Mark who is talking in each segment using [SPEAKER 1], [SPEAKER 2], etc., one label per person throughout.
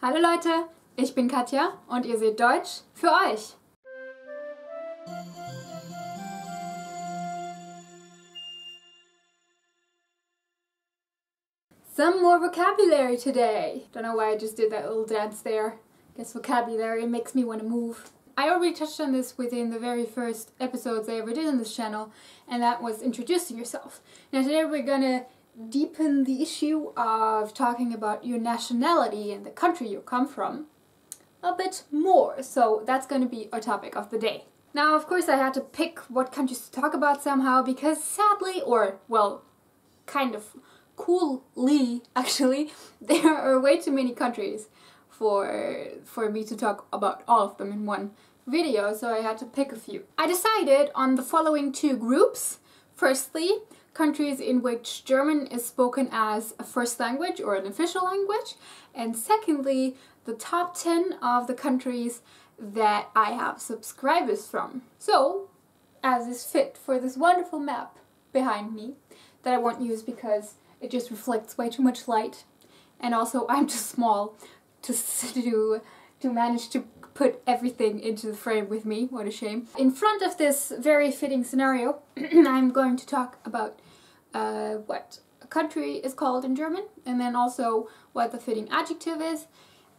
[SPEAKER 1] Hallo Leute, ich bin Katja und ihr seht Deutsch für euch. Some more vocabulary today. Don't know why I just did that little dance there. Guess vocabulary makes me want to move. I already touched on this within the very first episodes I ever did on this channel, and that was introducing yourself. Now today we're gonna deepen the issue of talking about your nationality and the country you come from a bit more. So that's going to be our topic of the day. Now, of course, I had to pick what countries to talk about somehow because sadly, or well, kind of coolly actually, there are way too many countries for me to talk about all of them in one video, so I had to pick a few. I decided on the following two groups. Firstly, countries in which German is spoken as a first language or an official language, and secondly, the top 10 of the countries that I have subscribers from. So, as is fit for this wonderful map behind me that I won't use because it just reflects way too much light, and also I'm too small to manage to put everything into the frame with me. What a shame. In front of this very fitting scenario, I'm going to talk about what a country is called in German, and then also what the fitting adjective is,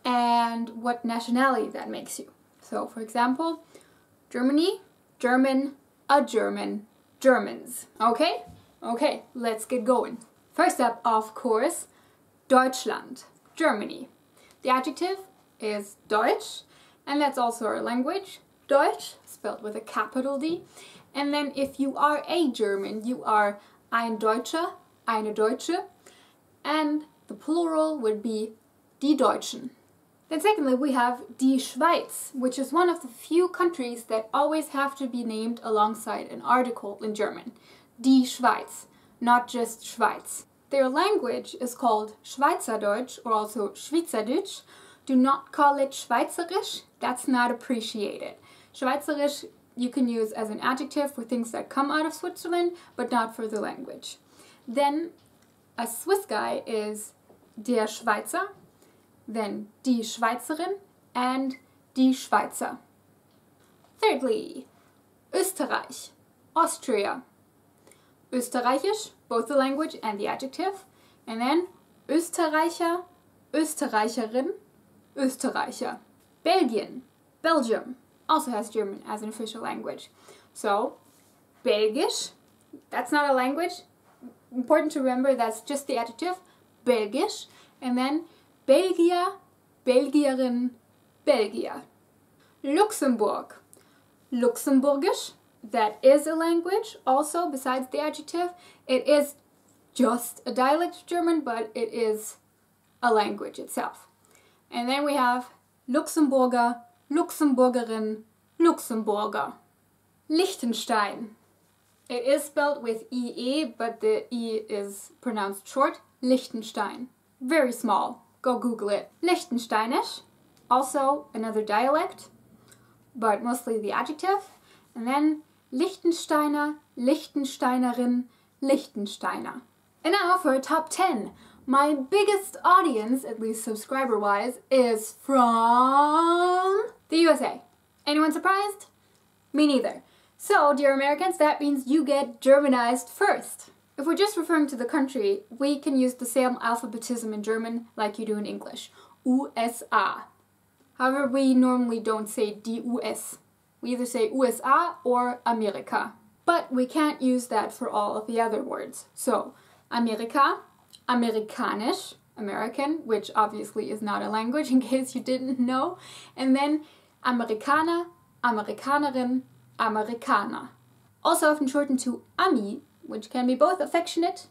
[SPEAKER 1] and what nationality that makes you. So, for example, Germany, German, a German, Germans. Okay? Okay, let's get going. First up, of course, Deutschland, Germany. The adjective is Deutsch, and that's also our language. Deutsch, spelled with a capital D. And then if you are a German, you are ein Deutscher, eine Deutsche, and the plural would be die Deutschen. Then secondly, we have die Schweiz, which is one of the few countries that always have to be named alongside an article in German. Die Schweiz, not just Schweiz. Their language is called Schweizerdeutsch or also Schweizerdeutsch. Do not call it schweizerisch, that's not appreciated. Schweizerisch you can use as an adjective for things that come out of Switzerland, but not for the language. Then a Swiss guy is der Schweizer, then die Schweizerin, and die Schweizer. Thirdly, Österreich, Austria. Österreichisch, both the language and the adjective, and then Österreicher, Österreicherin, Österreicher. Belgien, Belgium, also has German as an official language. So, Belgisch, that's not a language. Important to remember, that's just the adjective, Belgisch, and then Belgier, Belgierin, Belgier. Luxembourg, Luxemburgisch, that is a language also besides the adjective. It is just a dialect of German, but it is a language itself. And then we have Luxemburger, Luxemburgerin, Luxemburger. Liechtenstein. It is spelled with IE, but the I is pronounced short. Liechtenstein. Very small. Go Google it. Liechtensteinisch. Also another dialect, but mostly the adjective. And then Liechtensteiner, Liechtensteinerin, Liechtensteiner. And now for a top 10. My biggest audience, at least subscriber-wise, is from the USA. Anyone surprised? Me neither. So, dear Americans, that means you get Germanized first. If we're just referring to the country, we can use the same alphabetism in German like you do in English. USA. However, we normally don't say die US. We either say USA or Amerika. But we can't use that for all of the other words. So, Amerika, amerikanisch, American, which obviously is not a language in case you didn't know. And then Amerikaner, Amerikanerin, Amerikaner. Also often shortened to Ami, which can be both affectionate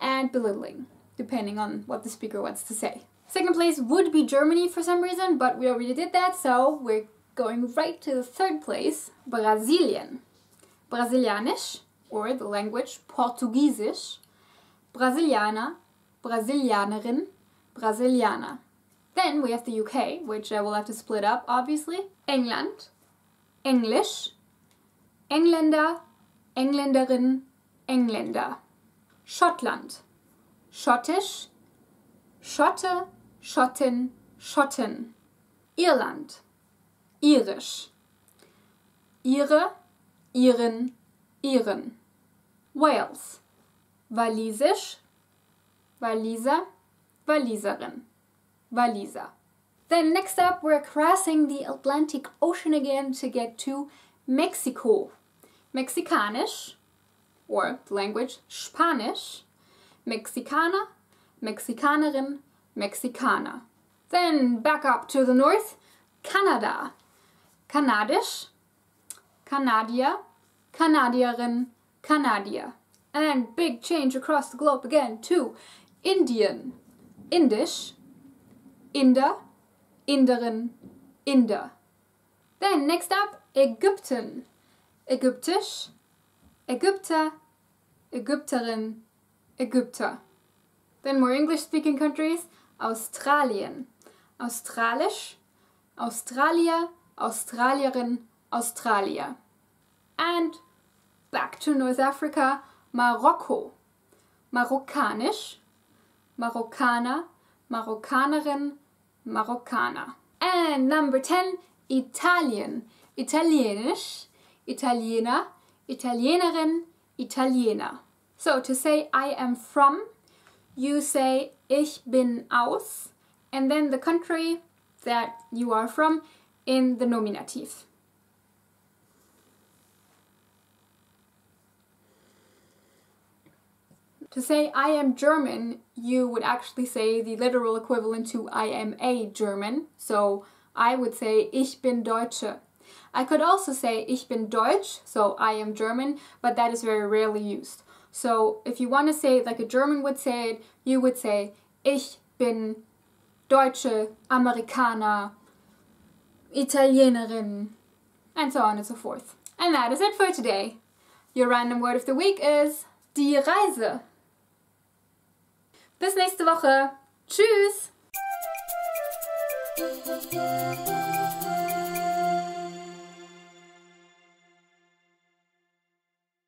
[SPEAKER 1] and belittling, depending on what the speaker wants to say. Second place would be Germany for some reason, but we already did that, so we're going right to the third place, Brasilien. Brasilianisch, or the language Portugiesisch. Brasilianer, Brasilianerin, Brasilianer. Then we have the UK, which I will have to split up, obviously. England, English, Engländer, Engländerin, Engländer. Schottland, Schottisch, Schotte, Schottin, Schotten. Irland, irisch. Ire, Iren, Iren. Wales, walisisch, Waliser, Waliserin, Waliser. Then next up we're crossing the Atlantic Ocean again to get to Mexico. Mexikanisch, or the language Spanisch, Mexikaner, Mexikanerin, Mexikaner. Then back up to the north, Kanada, Kanadisch, Kanadier, Kanadierin, Kanadier. And then big change across the globe again to Indien, Indisch, Inder, Inderin, Inder. Then next up, Ägypten, Ägyptisch, Ägypter, Ägypterin, Ägypter. Then more English-speaking countries, Australien, Australisch, Australier, Australierin, Australier. And back to North Africa, Marokko, Marokkanisch, Marokkaner, Marokkanerin, Marokkaner. And number 10, Italien, Italienisch, Italiener, Italienerin, Italiener. So to say I am from, you say ich bin aus, and then the country that you are from in the nominative. To say I am German, you would actually say the literal equivalent to I am a German. So I would say ich bin Deutsche. I could also say ich bin Deutsch, so I am German, but that is very rarely used. So if you want to say it like a German would say it, you would say ich bin Deutsche, Amerikaner, Italienerin, and so on and so forth. And that is it for today. Your random word of the week is die Reise. Bis nächste Woche. Tschüss!